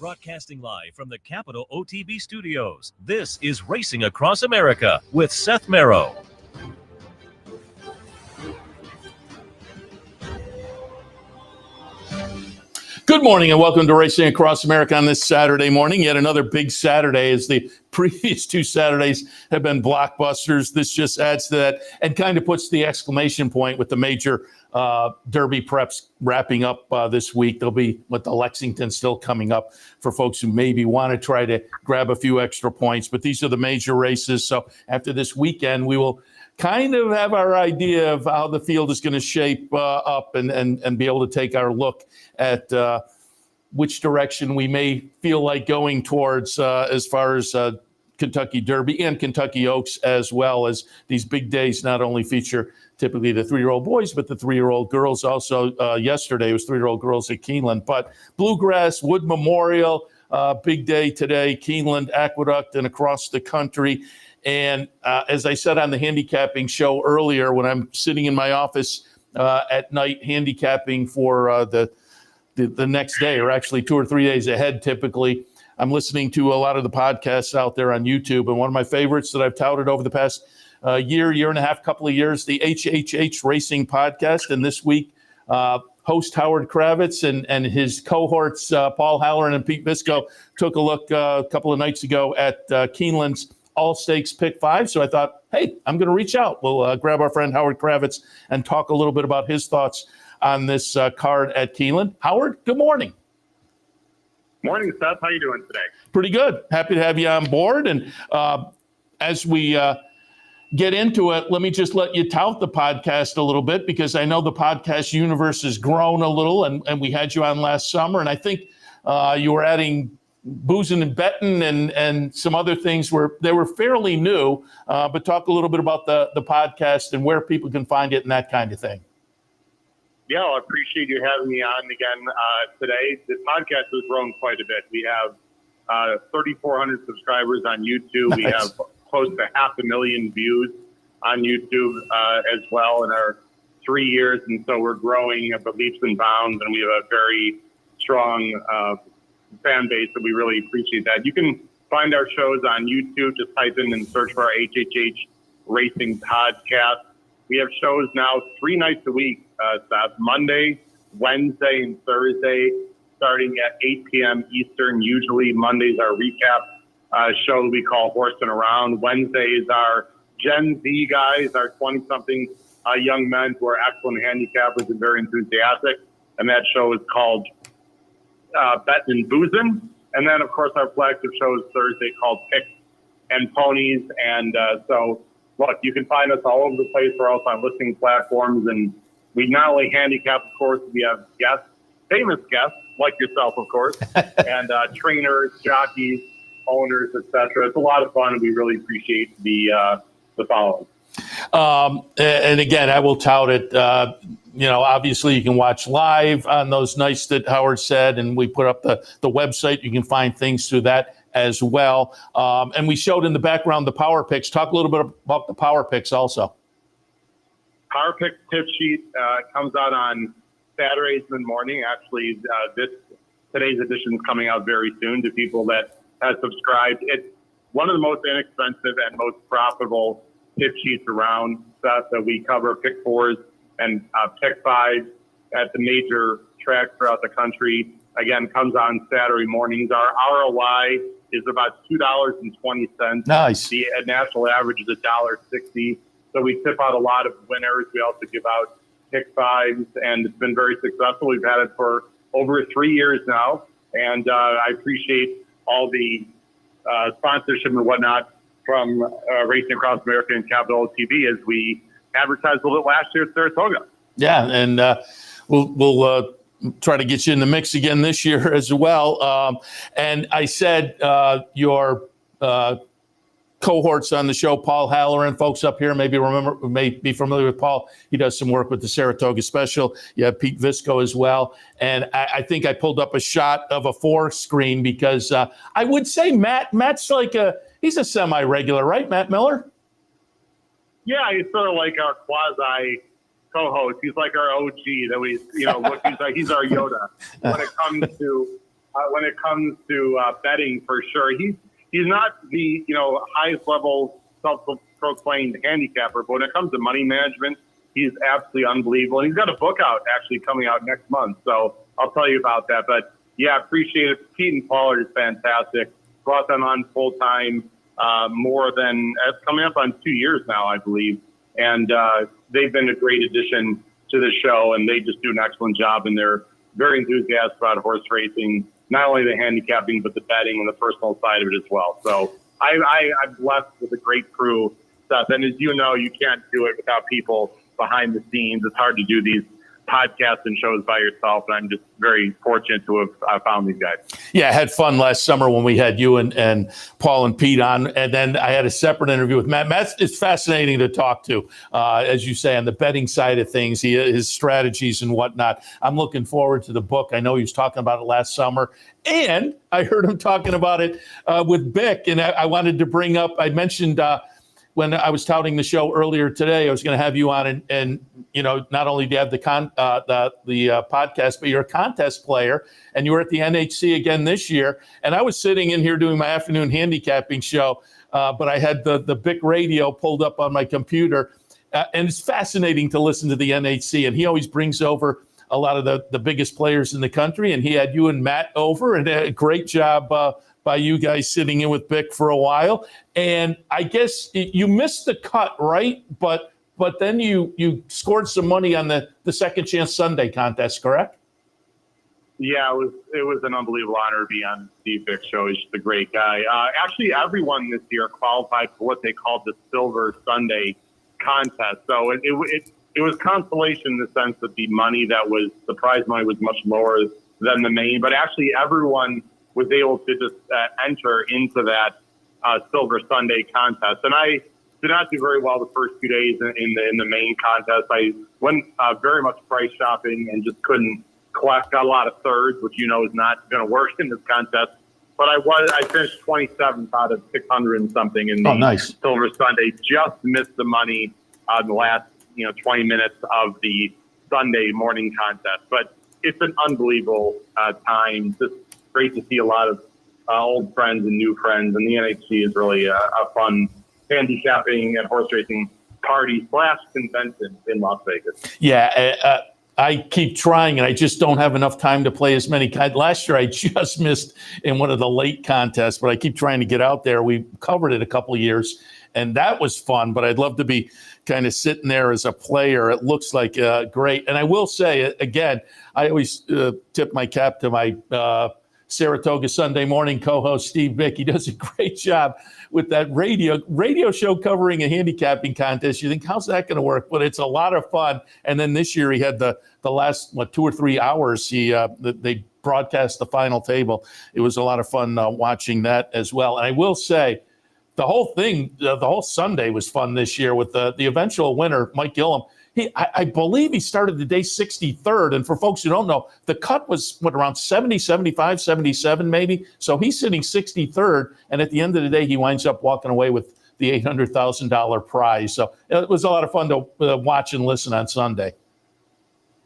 Broadcasting live from the Capital OTB studios, this is Racing Across America with Seth Merrow. Good morning and welcome to Racing Across America on this Saturday morning. Yet another big Saturday, as the previous two Saturdays have been blockbusters. This just adds to that and kind of puts the exclamation point with the major Derby preps wrapping up this week. There'll be with the Lexington still coming up for folks who maybe want to try to grab a few extra points. But these are the major races. So after this weekend, we will kind of have our idea of how the field is going to shape up and be able to take our look at which direction we may feel like going towards as far as Kentucky Derby and Kentucky Oaks, as well as these big days not only feature typically the 3-year-old boys, but the 3-year-old girls. Also, yesterday was 3-year-old girls at Keeneland. But Bluegrass, Wood Memorial, big day today, Keeneland, Aqueduct, and across the country. And as I said on the handicapping show earlier, when I'm sitting in my office at night handicapping for the next day, or actually 2 or 3 days ahead, typically, I'm listening to a lot of the podcasts out there on YouTube. And one of my favorites that I've touted over the past year and a half, couple of years, the HHH Racing Podcast. And this week, host Haoward Kravets and his cohorts, Paul Halloran and Pete Visco, took a look a couple of nights ago at Keeneland's All-Stakes Pick 5. So I thought, hey, I'm going to reach out. We'll grab our friend Haoward Kravets and talk a little bit about his thoughts on this card at Keeneland. Howard, good morning. Morning, Seth. How you doing today? Pretty good. Happy to have you on board. And as we get into it, let me just let you tout the podcast a little bit, because I know the podcast universe has grown a little, and we had you on last summer. And I think you were adding boozing and betting and some other things they were fairly new, but talk a little bit about the podcast and where people can find it and that kind of thing. Yeah, I appreciate you having me on again today. The podcast has grown quite a bit. We have 3,400 subscribers on YouTube. Nice. We have close to 500,000 views on YouTube as well in our 3 years. And so we're growing at leaps and bounds, and we have a very strong fan base, and we really appreciate that. You can find our shows on YouTube. Just type in and search for our HHH Racing Podcast. We have shows now 3 nights a week, Seth, Monday, Wednesday, and Thursday, starting at 8 p.m. Eastern. Usually Monday's our recap show that we call Horsing Around. Wednesday is our Gen Z guys, our 20-something young men who are excellent handicappers and very enthusiastic. And that show is called Bettin' and Boozin'. And then, of course, our flagship show is Thursday, called Picks and Ponies. And so, look, you can find us all over the place. We're also on listening platforms. And we not only handicap, of course, we have guests, famous guests, like yourself, of course, and trainers, jockeys, owners, etc. It's a lot of fun, and we really appreciate the following. And again, I will tout it. Obviously you can watch live on those nights that Howard said, and we put up the website. You can find things through that as well. And we showed in the background the Power Picks. Talk a little bit about the Power Picks also. Power Picks tip sheet comes out on Saturdays in the morning. Actually, today's edition is coming out very soon to people that have subscribed. It's one of the most inexpensive and most profitable tip sheets around, Seth, that we cover pick 4s and pick 5s at the major tracks throughout the country. Again, comes on Saturday mornings. Our ROI is about $2.20. Nice. The national average is $1.60. So we tip out a lot of winners. We also give out pick 5s, and it's been very successful. We've had it for over 3 years now, and I appreciate all the sponsorship and whatnot from Racing Across America and Capital TV as we advertised a little bit last year at Saratoga. Yeah, and we'll try to get you in the mix again this year as well. And I said your cohorts on the show, Paul Halloran, folks up here may be familiar with Paul. He does some work with the Saratoga Special. You have Pete Visco as well. And I think I pulled up a shot of a 4 screen because I would say Matt's like he's a semi-regular, right? Matt Miller? Yeah, he's sort of like our quasi co-host. He's like our OG that we, he's our Yoda when it comes to when it comes to betting, for sure. He's not the highest level self-proclaimed handicapper, but when it comes to money management, he's absolutely unbelievable. And he's got a book out actually coming out next month, so I'll tell you about that. But yeah, appreciate it. Pete and Pollard is fantastic. Brought them on full time, more than it's coming up on 2 years now, I believe, and they've been a great addition to the show, and they just do an excellent job, and they're very enthusiastic about horse racing, not only the handicapping, but the betting and the personal side of it as well. So I'm blessed with a great crew, Seth. And as you know, you can't do it without people behind the scenes. It's hard to do these podcasts and shows by yourself, and I'm just very fortunate to have found these guys. Yeah, I had fun last summer when we had you and Paul and Pete on, and then I had a separate interview with Matt. Matt is fascinating to talk to, as you say, on the betting side of things, his strategies and whatnot. I'm looking forward to the book. I know he was talking about it last summer, and I heard him talking about it with Bick, and I wanted to bring up, I mentioned when I was touting the show earlier today, I was going to have you on, and not only do you have the podcast, but you're a contest player, and you were at the NHC again this year. And I was sitting in here doing my afternoon handicapping show, but I had the Bic radio pulled up on my computer, and it's fascinating to listen to the NHC. And he always brings over a lot of the biggest players in the country, and he had you and Matt over, and a great job by you guys sitting in with Bic for a while. And I guess you missed the cut, right? But then you scored some money on the Second Chance Sunday contest, correct? Yeah, it was an unbelievable honor to be on Steve Bic's show. He's just a great guy. Actually, everyone this year qualified for what they called the Silver Sunday contest. So it was consolation in the sense that the prize money was much lower than the main, but actually everyone was able to just enter into that Silver Sunday contest. And I did not do very well the first 2 days in the main contest. I went very much price shopping and just couldn't collect. Got a lot of thirds, which is not going to work in this contest. But I finished 27th out of 600 and something in the Silver Sunday. Just missed the money the last 20 minutes of the Sunday morning contest. But it's an unbelievable time. Just great to see a lot of old friends and new friends, and the NHC is really a fun handicapping and horse racing party / convention in Las Vegas. Yeah, I keep trying, and I just don't have enough time to play as many. Last year, I just missed in one of the late contests, but I keep trying to get out there. We covered it a couple of years, and that was fun, but I'd love to be kind of sitting there as a player. It looks like great. And I will say, again, I always tip my cap to my Saratoga Sunday morning co-host Steve Bick. He does a great job with that radio show covering a handicapping contest. You think, how's that going to work? But it's a lot of fun. And then this year he had the last 2 or 3 hours. They broadcast the final table. It was a lot of fun watching that as well. And I will say, the whole thing, the whole Sunday was fun this year with the eventual winner, Mike Gillum. I believe he started the day 63rd. And for folks who don't know, the cut was around 70, 75, 77 maybe. So he's sitting 63rd. And at the end of the day, he winds up walking away with the $800,000 prize. So it was a lot of fun to watch and listen on Sunday.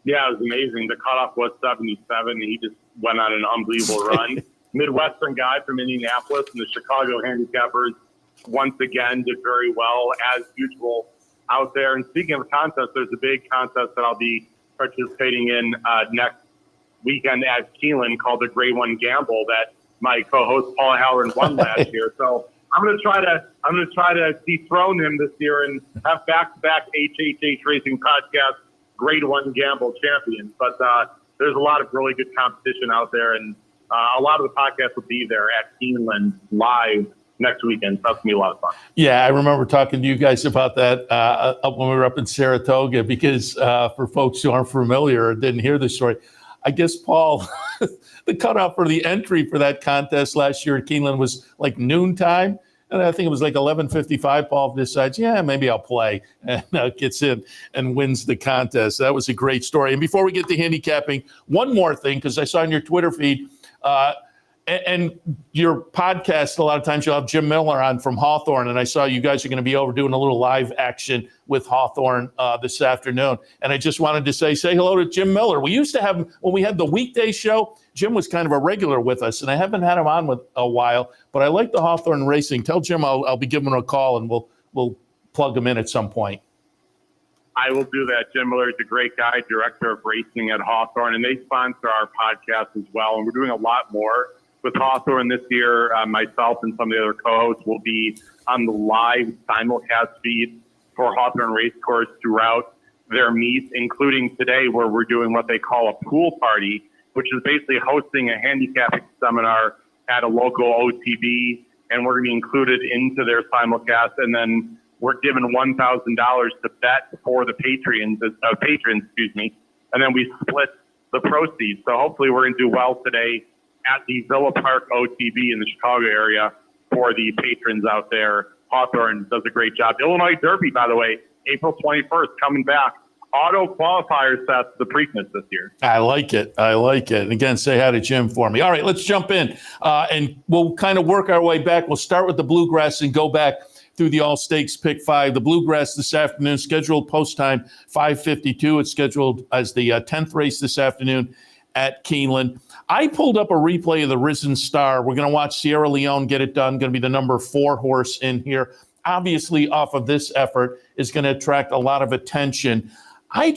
Yeah, it was amazing. The cutoff was 77, and he just went on an unbelievable run. Midwestern guy from Indianapolis, and the Chicago handicappers once again did very well as usual out there. And speaking of contests, there's a big contest that I'll be participating in next weekend at Keeneland called the Grade 1 Gamble that my co-host Paul Haoward won last year. So I'm going to try to dethrone him this year and have back-to-back HHH Racing Podcast Grade 1 Gamble champions. But there's a lot of really good competition out there, and a lot of the podcasts will be there at Keeneland live next weekend. So that's going to be a lot of fun. Yeah, I remember talking to you guys about that when we were up in Saratoga, because for folks who aren't familiar or didn't hear the story, I guess, Paul, the cutoff for the entry for that contest last year at Keeneland was like noontime. And I think it was like 11:55. Paul decides, maybe I'll play, and gets in and wins the contest. That was a great story. And before we get to handicapping, one more thing, because I saw in your Twitter feed, And your podcast, a lot of times you'll have Jim Miller on from Hawthorne, and I saw you guys are going to be over doing a little live action with Hawthorne this afternoon. And I just wanted to say hello to Jim Miller. We used to have him when we had the weekday show. Jim was kind of a regular with us, and I haven't had him on with a while. But I like the Hawthorne Racing. Tell Jim I'll be giving him a call, and we'll plug him in at some point. I will do that. Jim Miller is a great guy, director of racing at Hawthorne, and they sponsor our podcast as well. And we're doing a lot more with Hawthorne this year. Myself and some of the other co-hosts will be on the live simulcast feed for Hawthorne Racecourse throughout their meets, including today where we're doing what they call a pool party, which is basically hosting a handicapping seminar at a local OTB, and we're going to be included into their simulcast. And then we're given $1,000 to bet for the patrons, and then we split the proceeds. So hopefully we're going to do well today at the Villa Park OTB in the Chicago area for the patrons out there. Hawthorne does a great job. Illinois Derby, by the way, April 21st, coming back. Auto qualifier sets the Preakness this year. I like it. And again, say hi to Jim for me. All right, let's jump in, and we'll kind of work our way back. We'll start with the Bluegrass and go back through the All-Stakes Pick 5. The Bluegrass this afternoon, scheduled post time 5:52. It's scheduled as the 10th race this afternoon at Keeneland. I pulled up a replay of the Risen Star. We're going to watch Sierra Leone get it done. Going to be the number 4 horse in here. Obviously, off of this effort, is going to attract a lot of attention. I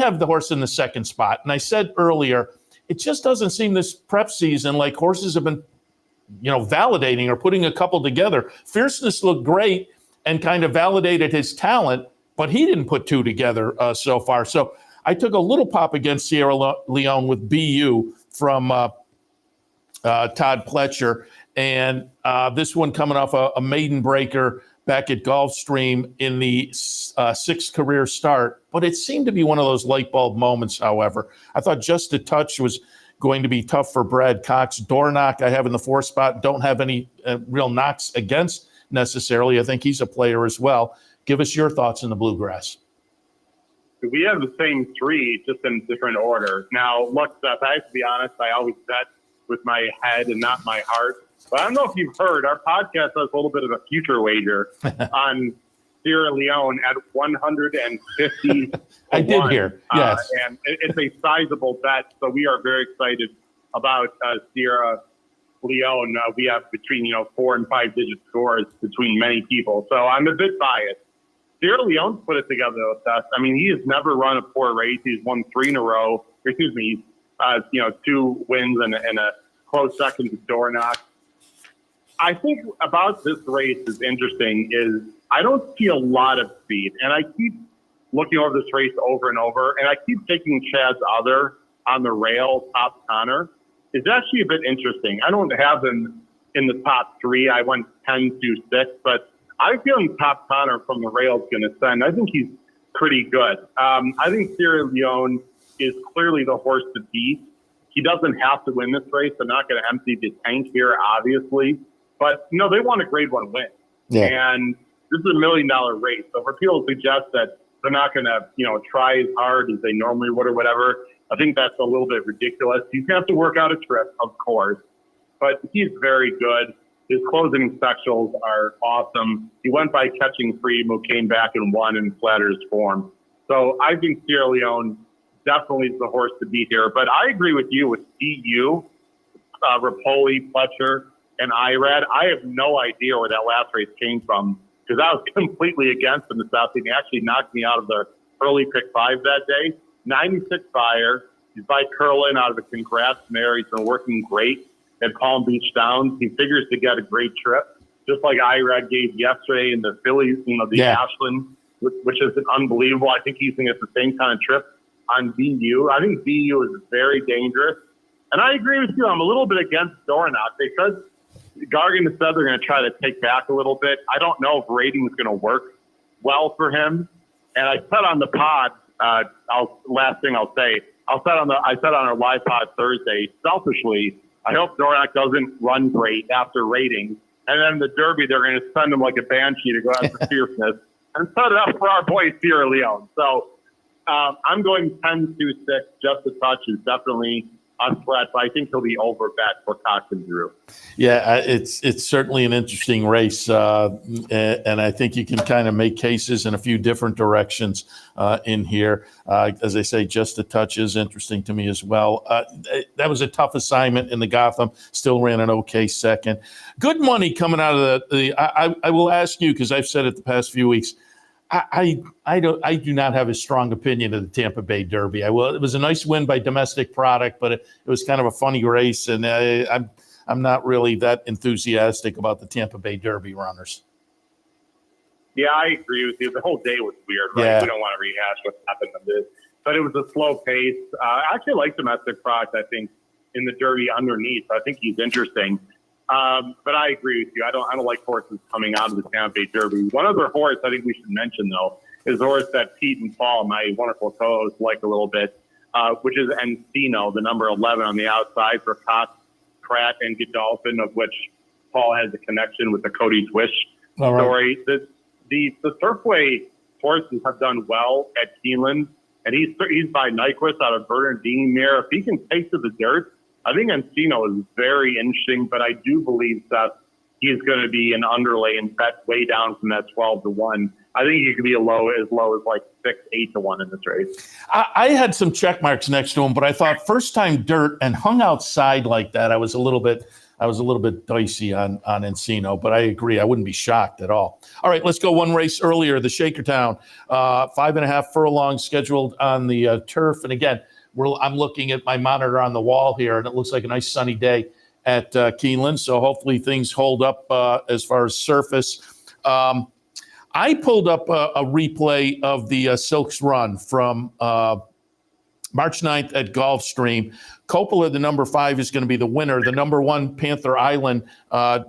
have the horse in the second spot. And I said earlier, it just doesn't seem this prep season like horses have been, validating or putting a couple together. Fierceness looked great and kind of validated his talent, but he didn't put 2 together so far. So I took a little pop against Sierra Leone with BU from Todd Pletcher. And this one coming off a maiden breaker back at Gulfstream in the 6th career start. But it seemed to be one of those light bulb moments, however. I thought Just a Touch was going to be tough for Brad Cox. Dornock I have in the 4th spot. Don't have any real knocks against necessarily. I think he's a player as well. Give us your thoughts in the Bluegrass. We have the same 3, just in different order. Now, look, Seth, I have to be honest, I always bet with my head and not my heart. But I don't know if you've heard, our podcast has a little bit of a future wager on Sierra Leone at 150. I did hear, yes. And it's a sizable bet, so we are very excited about Sierra Leone. We have between 4 and 5 digit scores between many people, so I'm a bit biased. Sierra Leone's put it together, though, Seth. I mean, he has never run a poor race. He's won 3 in a row. 2 wins and a close second to Dornock. I think about this race is interesting is I don't see a lot of speed, and I keep looking over this race over and over, and I keep taking Chad's other on the rail, Top Connor. It's actually a bit interesting. I don't have him in the top 3. I went 10-6, but I'm feeling Top Connor from the rail is going to send. I think he's pretty good. I think Sierra Leone is clearly the horse to beat. He doesn't have to win this race. They're not going to empty the tank here, obviously. But, they want a grade 1 win. Yeah. And this is $1 million race. So for people to suggest that they're not going to, try as hard as they normally would or whatever, I think that's a little bit ridiculous. He's going to have to work out a trip, of course. But he's very good. His closing specials are awesome. He went by Catching Freedom, who came back and won in Flatter's form. So I think Sierra Leone definitely is the horse to beat here. But I agree with you with DU, Rapoli, Pletcher, and Irad. I have no idea where that last race came from because I was completely against him this afternoon. He actually knocked me out of the early pick 5 that day. 96 buyer. He's by Curlin out of the Congrats Mare. He's been working great at Palm Beach Downs. He figures to get a great trip, just like Irad gave yesterday in the Phillies, Ashland, which is unbelievable. I think he's going to get the same kind of trip on BU. I think BU is very dangerous. And I agree with you. I'm a little bit against Dornock because Gargan said they're going to try to take back a little bit. I don't know if rating is going to work well for him. And I said on the pod, last thing I'll say, I said on our live pod Thursday, selfishly, I hope Dornock doesn't run great after rating. And then the Derby, they're going to send him like a banshee to go after fierceness and set it up for our boy Sierra Leone. So I'm going 10-6. Just a Touch is definitely threat, but I think he'll be over bet for Cox and Drew. Yeah, it's certainly an interesting race, and I think you can kind of make cases in a few different directions in here. As I say, Just a Touch is interesting to me as well. That was a tough assignment in the Gotham. Still ran an okay second. Good money coming out of the I will ask you, because I've said it the past few weeks. I do not have a strong opinion of the Tampa Bay Derby. It was a nice win by Domestic Product, but it was kind of a funny race, and I'm not really that enthusiastic about the Tampa Bay Derby runners. Yeah, I agree with you. The whole day was weird, right? Yeah. We don't want to rehash what happened on this, but it was a slow pace. I actually like Domestic Product, I think, in the Derby underneath. I think he's interesting. But I agree with you. I don't like horses coming out of the Tampa Bay Derby. One other horse I think we should mention, though, is a horse that Pete and Paul, my wonderful co-hosts, like a little bit, which is Encino, the number 11 on the outside for Cox, Pratt, and Godolphin, of which Paul has a connection with the Cody Twish story. The Turfway horses have done well at Keeneland, and he's by Nyquist out of Bernardine-Mere. If he can take to the dirt, I think Encino is very interesting, but I do believe that he's going to be an underlay and bet way down from that 12-1. I think he could be as low as like 6-8-1 in this race. I had some check marks next to him, but I thought first time dirt and hung outside like that, I was a little bit dicey on Encino, but I agree. I wouldn't be shocked at all. All right, let's go one race earlier, the Shakertown, 5.5 furlongs scheduled on the turf. And again, I'm looking at my monitor on the wall here, and it looks like a nice sunny day at Keeneland. So hopefully things hold up as far as surface. I pulled up a replay of the Silks Run from March 9th at Gulfstream. Coppola, the number 5, is going to be the winner. The number 1, Panther Island,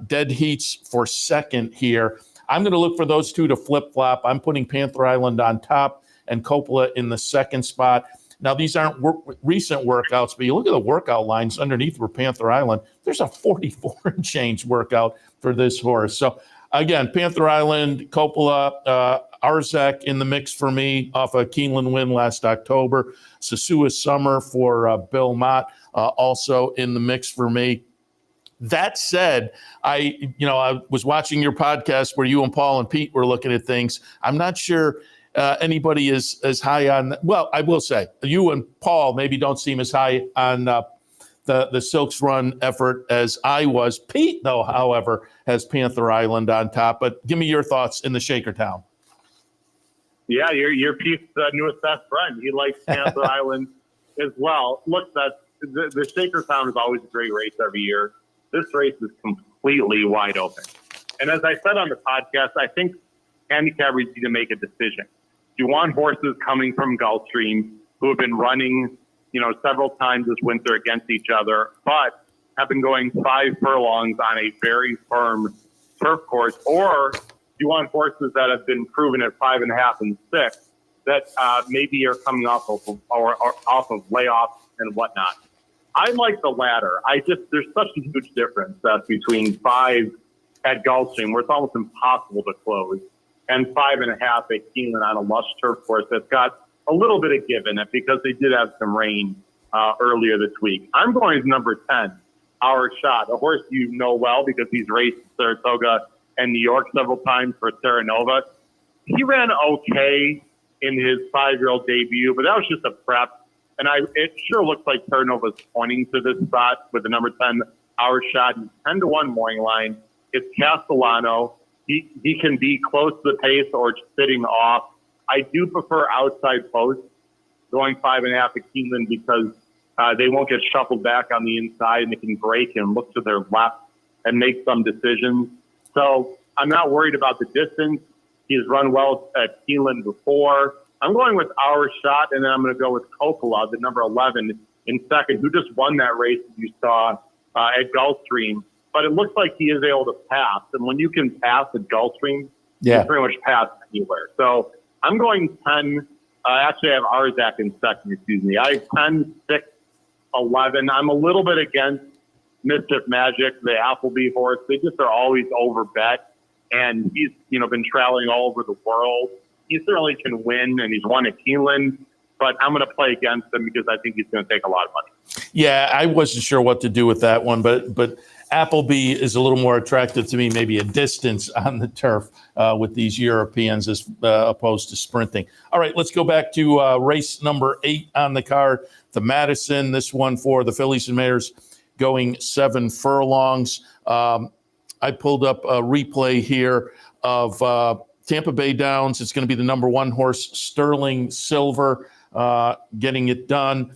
dead heats for second here. I'm going to look for those two to flip-flop. I'm putting Panther Island on top and Coppola in the second spot. Now, these aren't recent workouts, but you look at the workout lines underneath for Panther Island, there's a 44 and change workout for this horse. So, again, Panther Island, Coppola, Arzak in the mix for me off a Keeneland win last October. Sasua Summer for Bill Mott also in the mix for me. That said, I was watching your podcast where you and Paul and Pete were looking at things. I'm not sure anybody is as high on. Well, I will say you and Paul maybe don't seem as high on the Silks Run effort as I was. Pete, though, however, has Panther Island on top. But give me your thoughts in the Shakertown. Yeah, you're Pete's newest best friend. He likes Panther Island as well. Look, the Shakertown is always a great race every year. This race is completely wide open. And as I said on the podcast, I think handicappers need to make a decision. Do you want horses coming from Gulfstream who have been running, several times this winter against each other, but have been going 5 furlongs on a very firm turf course, or do you want horses that have been proven at 5.5 and 6 that maybe are coming off of layoffs and whatnot? I like the latter. There's such a huge difference between 5 at Gulfstream, where it's almost impossible to close, and 5.5 at Keeneland on a lush turf course that's got a little bit of give in it because they did have some rain earlier this week. I'm going with number 10, Our Shot, a horse you know well because he's raced Saratoga and New York several times for Terra Nova. He ran okay in his 5-year-old debut, but that was just a prep. And it sure looks like Terra Nova's pointing to this spot with the number 10, Our Shot. He's 10-1 morning line. It's Castellano. He can be close to the pace or sitting off. I do prefer outside posts going 5.5 at Keeneland because they won't get shuffled back on the inside and they can break and look to their left and make some decisions. So I'm not worried about the distance. He's run well at Keeneland before. I'm going with Our Shot, and then I'm going to go with Coppola, the number 11, in second, who just won that race that you saw at Gulfstream. But it looks like he is able to pass. And when you can pass at Gulfstream, you can pretty much pass anywhere. So I'm going 10. Actually, I have Arzak in second, excuse me. I have 10, 6, 11. I'm a little bit against Mischief Magic, the Appleby horse. They just are always over bet. And he's, been traveling all over the world. He certainly can win, and he's won at Keeneland. but I'm going to play against him because I think he's going to take a lot of money. Yeah, I wasn't sure what to do with that one, but Appleby is a little more attractive to me, maybe a distance on the turf with these Europeans as opposed to sprinting. All right, let's go back to race number 8 on the card, the Madison. This one for the Fillies and Mares going 7 furlongs. I pulled up a replay here of Tampa Bay Downs. It's going to be the number 1 horse, Sterling Silver, getting it done.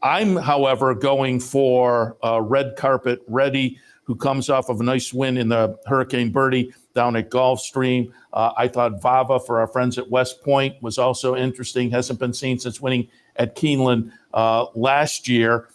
I'm, however, going for Red Carpet Ready, who comes off of a nice win in the Hurricane Birdie down at Gulfstream. I thought Vava for our friends at West Point was also interesting. Hasn't been seen since winning at Keeneland last year.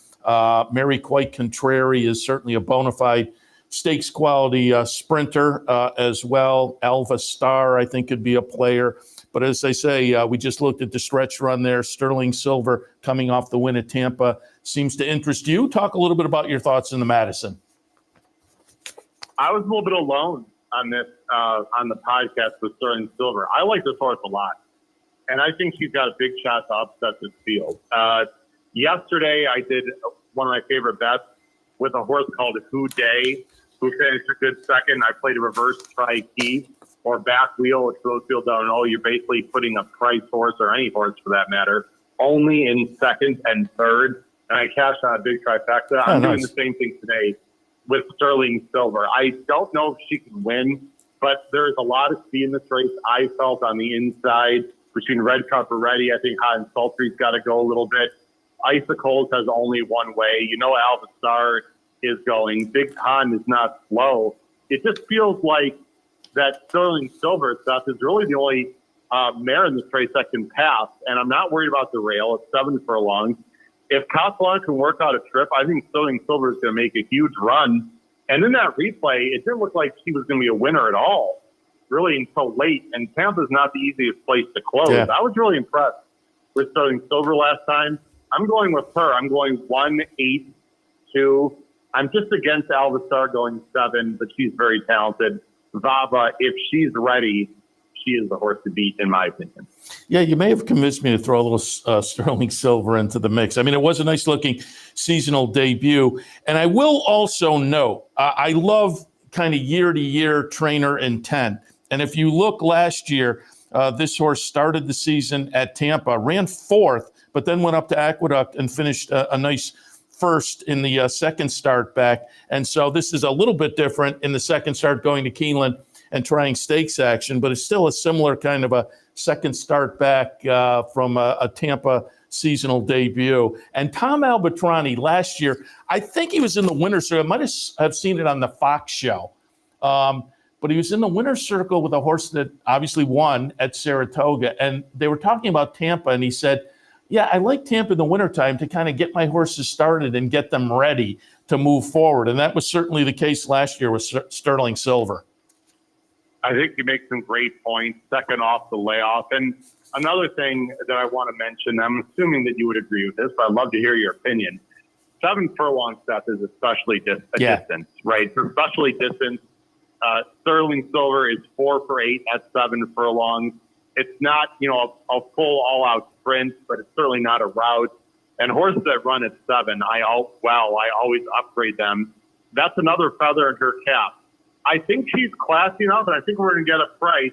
Mary Quite Contrary is certainly a bona fide stakes quality sprinter as well. Alva Star, I think, could be a player. But as I say, we just looked at the stretch run there. Sterling Silver coming off the win at Tampa seems to interest you. Talk a little bit about your thoughts in the Madison. I was a little bit alone on this on the podcast with Sterling Silver. I like this horse a lot, and I think she's got a big shot to upset this field. Yesterday, I did one of my favorite bets with a horse called Who Day, who finished a good second. I played a reverse tri-key or back wheel, which those people don't know. You're basically putting a price horse, or any horse for that matter, only in second and third. And I cashed on a big trifecta. I'm doing the same thing today with Sterling Silver. I don't know if she can win, but there's a lot of speed in this race. I felt on the inside between Red Carpet Ready. I think Hot and Sultry's got to go a little bit. Icicles has only one way. You know, Alva Star is going. Big Con is not slow. It just feels like that Sterling Silver stuff is really the only mare in this race that can pass. And I'm not worried about the rail. It's 7 furlongs. If Castellan can work out a trip, I think Sterling Silver is going to make a huge run. And in that replay, it didn't look like she was going to be a winner at all, really, until late. And Tampa's not the easiest place to close. Yeah. I was really impressed with Sterling Silver last time. I'm going with her. I'm going 1, 8, 2. I'm just against Alva Star going 7, but she's very talented. Vava, if she's ready, she is the horse to beat, in my opinion. Yeah, you may have convinced me to throw a little Sterling Silver into the mix. I mean, it was a nice-looking seasonal debut. And I will also note, I love kind of year-to-year trainer intent. And if you look last year, this horse started the season at Tampa, ran 4th, but then went up to Aqueduct and finished a nice first in the second start back. And so this is a little bit different in the second start going to Keeneland and trying stakes action, but it's still a similar kind of a second start back from a Tampa seasonal debut. And Tom Albatrani last year, I think he was in the winner's circle. I might have seen it on the Fox show. But he was in the winner's circle with a horse that obviously won at Saratoga. And they were talking about Tampa, and he said, yeah, I like Tampa in the wintertime to kind of get my horses started and get them ready to move forward. And that was certainly the case last year with Sterling Silver. I think you make some great points, second off the layoff. And another thing that I want to mention, I'm assuming that you would agree with this, but I'd love to hear your opinion. 7 furlong stuff is especially distance, right? It's especially distance. Sterling Silver is 4 for 8 at 7 furlongs. It's not, a full all-out sprint, but it's certainly not a route. And horses that run at 7, I always upgrade them. That's another feather in her cap. I think she's classy enough, and I think we're going to get a price.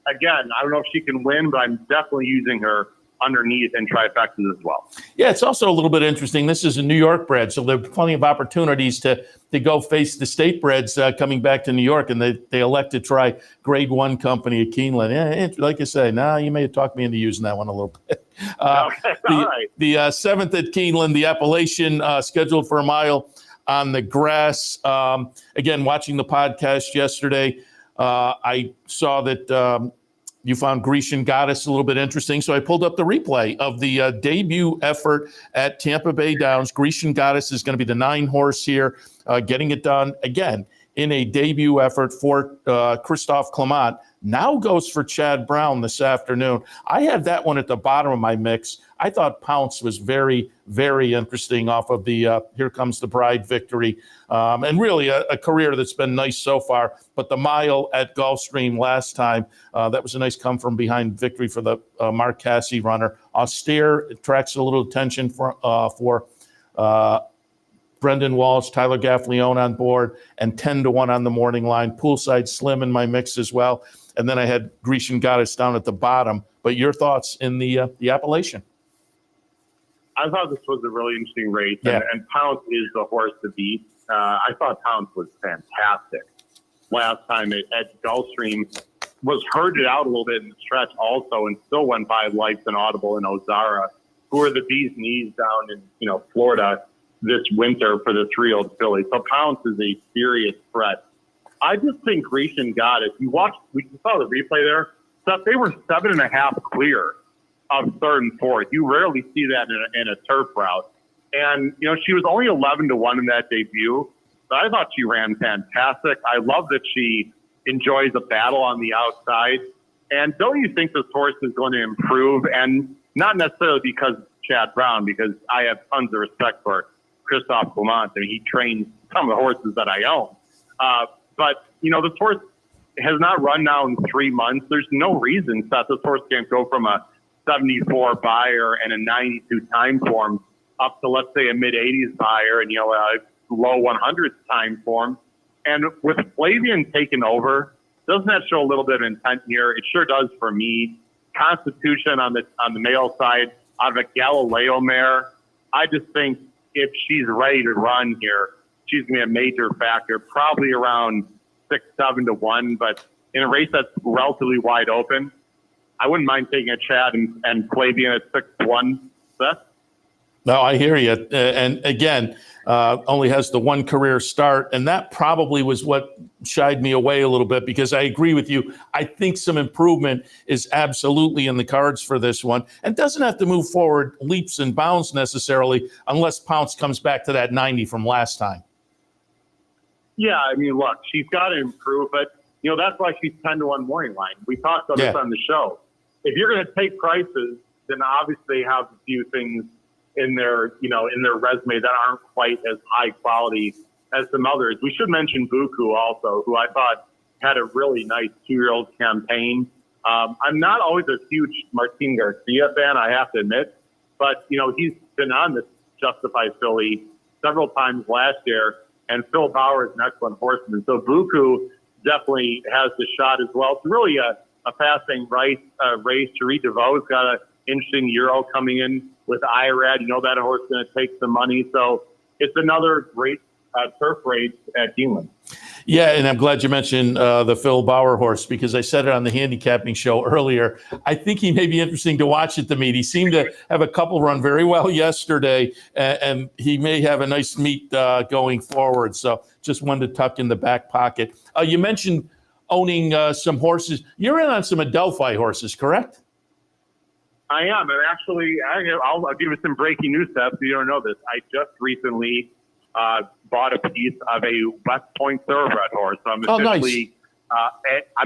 Again, I don't know if she can win, but I'm definitely using her underneath and trifectas as well. Yeah, it's also a little bit interesting. This is a New York bred, so there are plenty of opportunities to go face the state breds coming back to New York, and they elect to try Grade 1 company at Keeneland. Yeah, like you say, you may have talked me into using that one a little bit. Okay, all right. The 7th at Keeneland, the Appalachian, scheduled for a mile on the grass. Again, watching the podcast yesterday, I saw that you found Grecian Goddess a little bit interesting, so I pulled up the replay of the debut effort at Tampa Bay Downs. Grecian Goddess is going to be the 9 horse here, getting it done again in a debut effort for Christophe Clement. Now goes for Chad Brown this afternoon. I have that one at the bottom of my mix. I thought Pounce was very, very interesting off of the Here Comes the Bride victory. And really a career that's been nice so far. But the mile at Gulfstream last time, that was a nice come from behind victory for the Mark Casse runner. Austere attracts a little attention for Brendan Walsh, Tyler Gaffleone on board, and 10-1 on the morning line. Poolside Slim in my mix as well. And then I had Grecian Goddess down at the bottom. But your thoughts in the Appalachian? I thought this was a really interesting race, Yeah. and Pounce is the horse to beat. I thought Pounce was fantastic last time at Gulfstream. Was herded out a little bit in the stretch also, and still went by Lights and Audible and Ozara, who are the bee's knees down in Florida this winter for the 3-year-old filly. So Pounce is a serious threat. I just think Grecian Goddess. We saw the replay there. Seth, they were 7.5 clear of third and fourth. You rarely see that in a turf route. And, she was only 11-1 in that debut, but I thought she ran fantastic. I love that she enjoys a battle on the outside. And don't you think this horse is going to improve? And not necessarily because of Chad Brown, because I have tons of respect for Christophe Clement. I mean, he trains some of the horses that I own. But, this horse has not run now in 3 months. There's no reason, Seth, this horse can't go from a 74 buyer and a 92 time form up to, let's say, a mid-80s buyer and, a low 100s time form. And with Flavian taking over, doesn't that show a little bit of intent here? It sure does for me. Constitution on the male side, out of a Galileo mare, I just think if she's ready to run here, she's going to be a major factor, probably around 6-7-1. But in a race that's relatively wide open, I wouldn't mind taking a Chad and Flavian at 6-1. Seth? No, I hear you. And again, only has the one career start. And that probably was what shied me away a little bit, because I agree with you. I think some improvement is absolutely in the cards for this one, and doesn't have to move forward leaps and bounds necessarily unless Pounce comes back to that 90 from last time. Yeah, I mean, look, she's got to improve, but, that's why she's 10-1 morning line. We talked about this on the show. If you're going to take prices, then obviously have a few things in their resume that aren't quite as high quality as some others. We should mention Buku also, who I thought had a really nice 2-year-old campaign. I'm not always a huge Martin Garcia fan, I have to admit, but, he's been on this Justify filly several times last year, and Phil Bauer is an excellent horseman. So Buku definitely has the shot as well. It's really a passing race. Cherie DeVaux's got an interesting Euro coming in with IRAD. That horse is going to take some money. So it's another great turf race at Keeneland. Yeah, and I'm glad you mentioned the Phil Bauer horse, because I said it on the handicapping show earlier. I think he may be interesting to watch at the meet. He seemed to have a couple run very well yesterday, and he may have a nice meet going forward. So just wanted to tuck in the back pocket. You mentioned owning some horses. You're in on some Adelphi horses, correct? I am. And actually, I'll give you some breaking news, Seth, if you don't know this. I just recently bought a piece of a West Point Thoroughbred horse. So I'm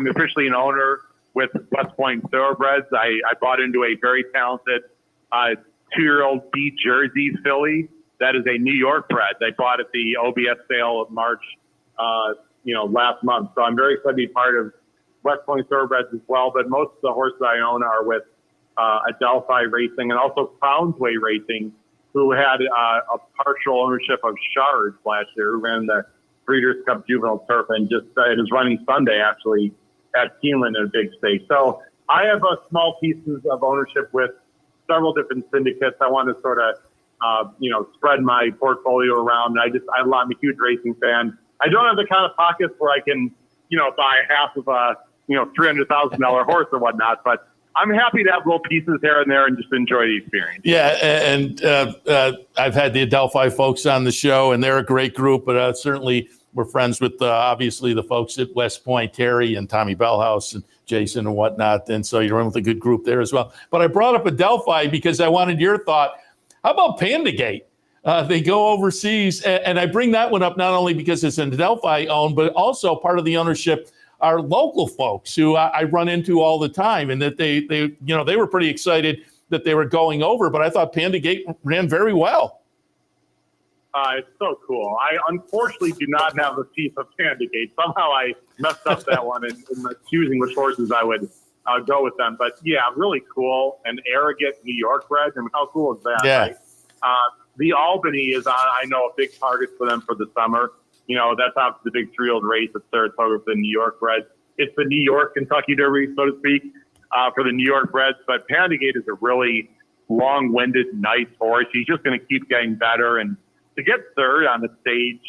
officially an owner with West Point Thoroughbreds. I bought into a very talented 2-year-old B Jersey filly that is a New York bred. They bought at the OBS sale of March, last month. So I'm very excited to be part of West Point Thoroughbreds as well. But most of the horses I own are with Adelphi Racing and also Crownsway Racing, who had a partial ownership of Shards last year, who ran the Breeders' Cup Juvenile Turf, and just it is running Sunday actually at Keeneland in a big stake. So I have small pieces of ownership with several different syndicates. I want to sort of spread my portfolio around. I'm a huge racing fan. I don't have the kind of pockets where I can buy half of a $300,000 horse or whatnot, but I'm happy to have little pieces here and there and just enjoy the experience. Yeah, and I've had the Adelphi folks on the show, and they're a great group, but certainly we're friends with, obviously, the folks at West Point, Terry and Tommy Bellhouse and Jason and whatnot, and so you're in with a good group there as well. But I brought up Adelphi because I wanted your thought. How about Pandagate? They go overseas, and I bring that one up not only because it's an Adelphi owned, but also part of the ownership are local folks who I run into all the time, and that they were pretty excited that they were going over, but I thought Panda Gate ran very well. It's so cool. I unfortunately do not have a piece of Panda Gate. Somehow I messed up that one in choosing which horses I would go with them. But yeah, really cool. And arrogant New York bred. I mean, how cool is that? Yeah. Right? The Albany is, I know, a big target for them for the summer. You know, that's obviously the big three-year-old race at Saratoga for the New York bred. It's the New York Kentucky Derby, so to speak, for the New York breds. But Panda Gate is a really long-winded, nice horse. He's just going to keep getting better. And to get third on a stage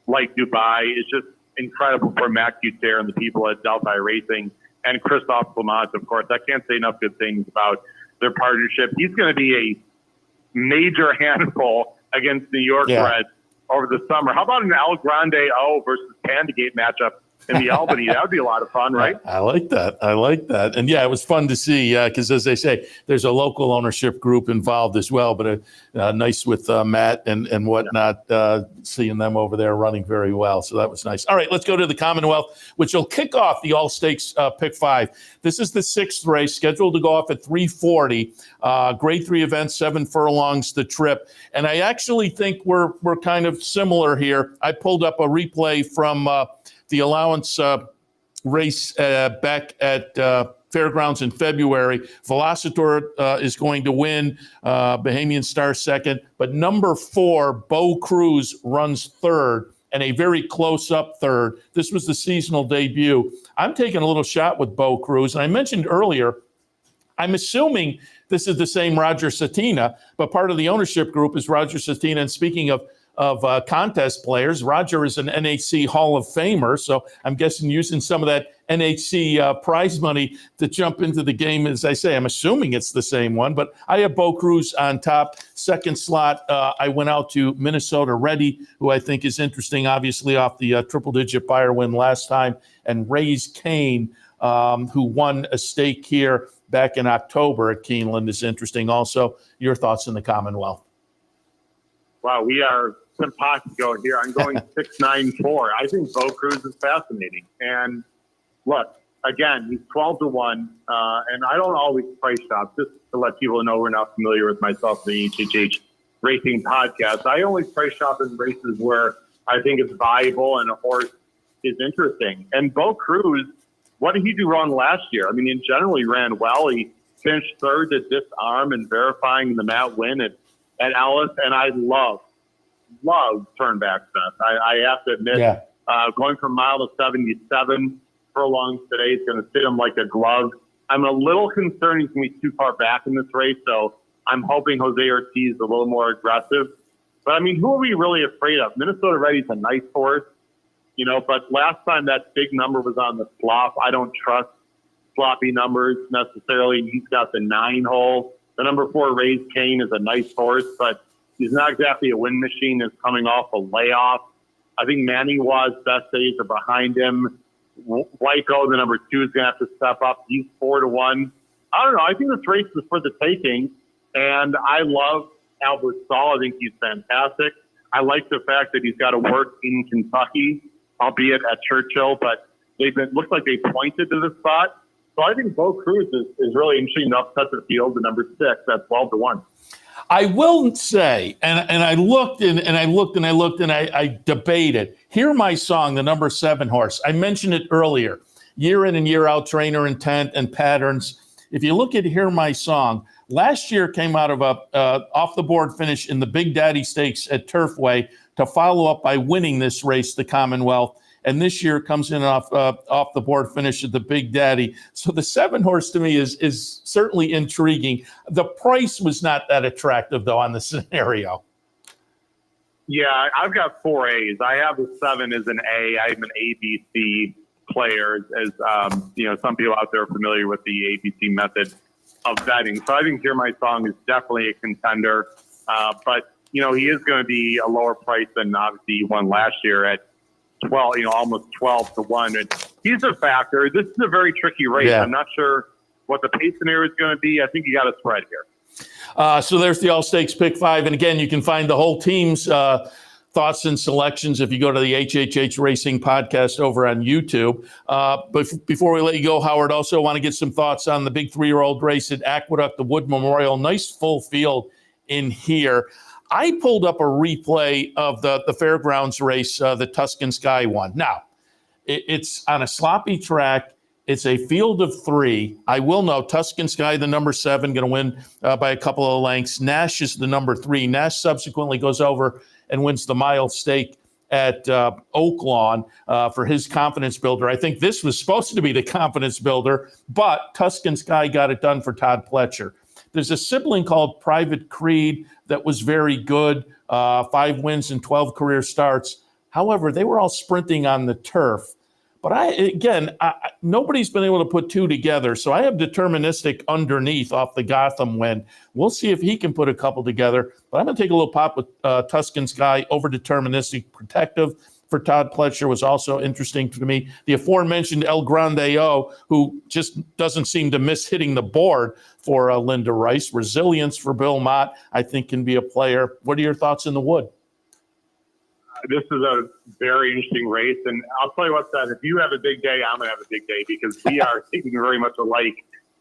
like Dubai is just incredible for Matt Couture and the people at Delphi Racing and Christophe Clement, of course. I can't say enough good things about their partnership. He's going to be a major handful against New York Reds over the summer. How about an El Grande O versus Panda Gate matchup in the Albany? That would be a lot of fun, right? I like that. I like that. And yeah, it was fun to see because, as they say, there's a local ownership group involved as well. But nice with Matt and whatnot, seeing them over there running very well. So that was nice. All right, let's go to the Commonwealth, which will kick off the All Stakes Pick 5. This is the 6th race, scheduled to go off at 3:40. Grade 3 event, 7 furlongs the trip. And I actually think we're kind of similar here. I pulled up a replay from the allowance race back at Fairgrounds in February. Velocitor is going to win, Bahamian Star second, but number 4, Bo Cruz, runs third, and a very close-up third. This was the seasonal debut. I'm taking a little shot with Bo Cruz, and I mentioned earlier, I'm assuming this is the same Roger Satina, but part of the ownership group is Roger Satina. And speaking of contest players, Roger is an NHC Hall of Famer, so I'm guessing using some of that NHC prize money to jump into the game. As I say, I'm assuming it's the same one, but I have Bo Cruz on top. Second slot, I went out to Minnesota Ready, who I think is interesting, obviously off the triple-digit buyer win last time, and Ray's Kane, who won a stake here back in October at Keeneland, is interesting. Also, your thoughts in the Commonwealth? Wow, we are simpatico here. I'm going 6-9-4. I think Bo Cruz is fascinating. And look, again, he's 12-1, and I don't always price shop, just to let people know we're not familiar with myself, the HHH Racing Podcast. I only price shop in races where I think it's valuable and a horse is interesting. And Bo Cruz, what did he do wrong last year? I mean, in general, he ran well. He finished third at Disarm and verifying the Matt win at Ellis, and I love turnback Seth. I have to admit, going from mile to 77 furlongs today is going to fit him like a glove. I'm a little concerned he's going to be too far back in this race, so I'm hoping Jose Ortiz is a little more aggressive. But, I mean, who are we really afraid of? Minnesota Ready's a nice horse, you know, but last time that big number was on the slop. I don't trust sloppy numbers necessarily. He's got the 9 hole. The number 4, Ray's Kane, is a nice horse, but he's not exactly a win machine. That's coming off a layoff. I think Maniwa's best days are behind him. Wyko, the number 2, is going to have to step up. He's 4-1. I don't know. I think this race is for the taking, and I love Albert Stahl. I think he's fantastic. I like the fact that he's got to work in Kentucky, albeit at Churchill, but looks like they pointed to the spot. So I think Bo Cruz is really interesting to upset the field at number 6 at 12-1. I will say, and I looked and I debated. Hear My Song, the number 7 horse. I mentioned it earlier. Year in and year out, trainer intent and patterns. If you look at Hear My Song, last year came out of a off the board finish in the Big Daddy Stakes at Turfway to follow up by winning this race, the Commonwealth. And this year comes in off the board finish at the Big Daddy. So the 7 horse to me is certainly intriguing. The price was not that attractive though on the scenario. Yeah, I've got 4 A's. I have the 7 as an A. I'm an ABC player, as you know, some people out there are familiar with the ABC method of betting. So I think Hear My Song is definitely a contender. But you know, he is going to be a lower price than obviously he won last year at 12, you know, almost 12-1. And he's a factor. This is a very tricky race. Yeah. I'm not sure what the pace scenario is going to be. I think you got a spread here. So there's the All Stakes Pick 5. And again, you can find the whole team's thoughts and selections if you go to the HHH Racing Podcast over on YouTube. But before we let you go, Howard, also want to get some thoughts on the big 3-year-old race at Aqueduct, the Wood Memorial. Nice full field in here. I pulled up a replay of the fairgrounds race, the Tuscan Sky one. Now, it's on a sloppy track. It's a field of 3. I will know Tuscan Sky, the number 7, going to win by a couple of lengths. Nash is the number 3. Nash subsequently goes over and wins the mile stake at Oak Lawn for his confidence builder. I think this was supposed to be the confidence builder, but Tuscan Sky got it done for Todd Pletcher. There's a sibling called Private Creed that was very good, 5 wins and 12 career starts. However, they were all sprinting on the turf. But nobody's been able to put 2 together. So I have Deterministic underneath off the Gotham win. We'll see if he can put a couple together. But I'm going to take a little pop with Tuscan Sky over Deterministic. Protective for Todd Pletcher was also interesting to me. The aforementioned El Grande O, who just doesn't seem to miss hitting the board for Linda Rice. Resilience for Bill Mott, I think, can be a player. What are your thoughts in the Wood? This is a very interesting race, and I'll tell you what, Seth, if you have a big day, I'm going to have a big day because we are thinking very much alike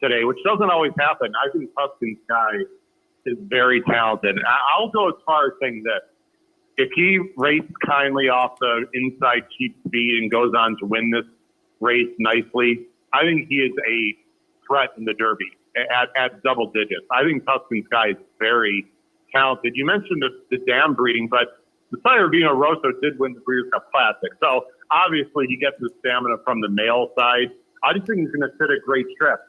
today, which doesn't always happen. I think Tuscan Sky is very talented. I'll go as far as saying this. If he races kindly off the inside cheap speed and goes on to win this race nicely, I think he is a threat in the Derby at double digits. I think Tuscan Sky is very talented. You mentioned the dam breeding, but the sire Vino Rosso did win the Breeders' Cup Classic. So obviously he gets the stamina from the male side. I just think he's going to sit a great trip.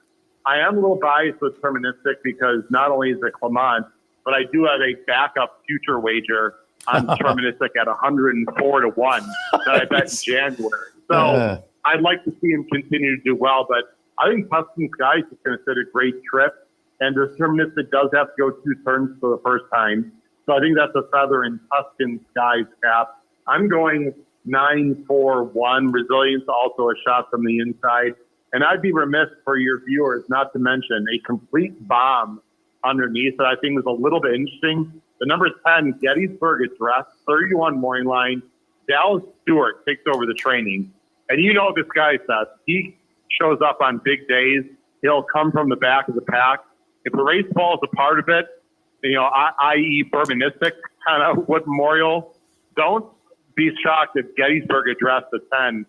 I am a little biased with Deterministic because not only is it Clement, but I do have a backup future wager on Deterministic at 104 to 1 that I bet in January. So I'd like to see him continue to do well, but I think Tuscan Sky is just going to sit a great trip. And Deterministic does have to go 2 turns for the first time. So I think that's a feather in Tuscan Sky's cap. I'm going 9-4-1. Resilience, also a shot from the inside. And I'd be remiss for your viewers not to mention a complete bomb underneath that I think was a little bit interesting. The number 10, Gettysburg Address, 31 morning line. Dallas Stewart takes over the training. And you know this guy, Seth. He shows up on big days. He'll come from the back of the pack. If the race falls apart a bit, i.e. Bourbonistic kind of Wood Memorial, don't be shocked if Gettysburg Address at 10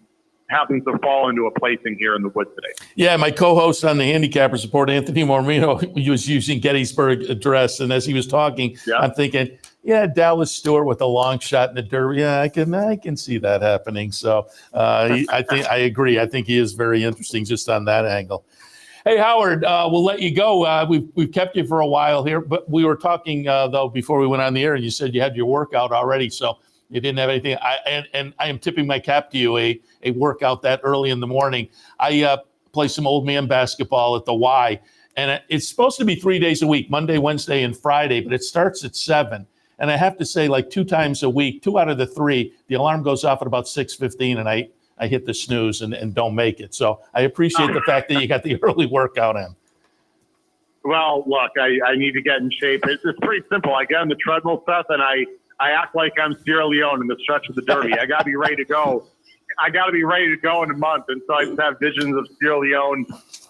happens to fall into a placing here in the Wood today. Yeah, my co-host on the Handicapper Support, Anthony Mormino, he was using Gettysburg Address, and as he was talking, I'm thinking, Dallas Stewart with a long shot in the Derby. Yeah, I can see that happening. So I agree. I think he is very interesting just on that angle. Hey, Howard, we'll let you go. We've kept you for a while here, but we were talking, though, before we went on the air, and you said you had your workout already, so you didn't have anything. And I am tipping my cap to you, a workout that early in the morning. I play some old man basketball at the Y, and it's supposed to be 3 days a week, Monday, Wednesday, and Friday, but it starts at 7. And I have to say, like 2 times a week, 2 out of the 3, the alarm goes off at about 6:15, and I hit the snooze and don't make it. So I appreciate the fact that you got the early workout in. Well, look, I need to get in shape. It's pretty simple. I get on the treadmill, Seth, and I act like I'm Sierra Leone in the stretch of the Derby. I got to be ready to go. I got to be ready to go in a month. And so I just have visions of Sierra Leone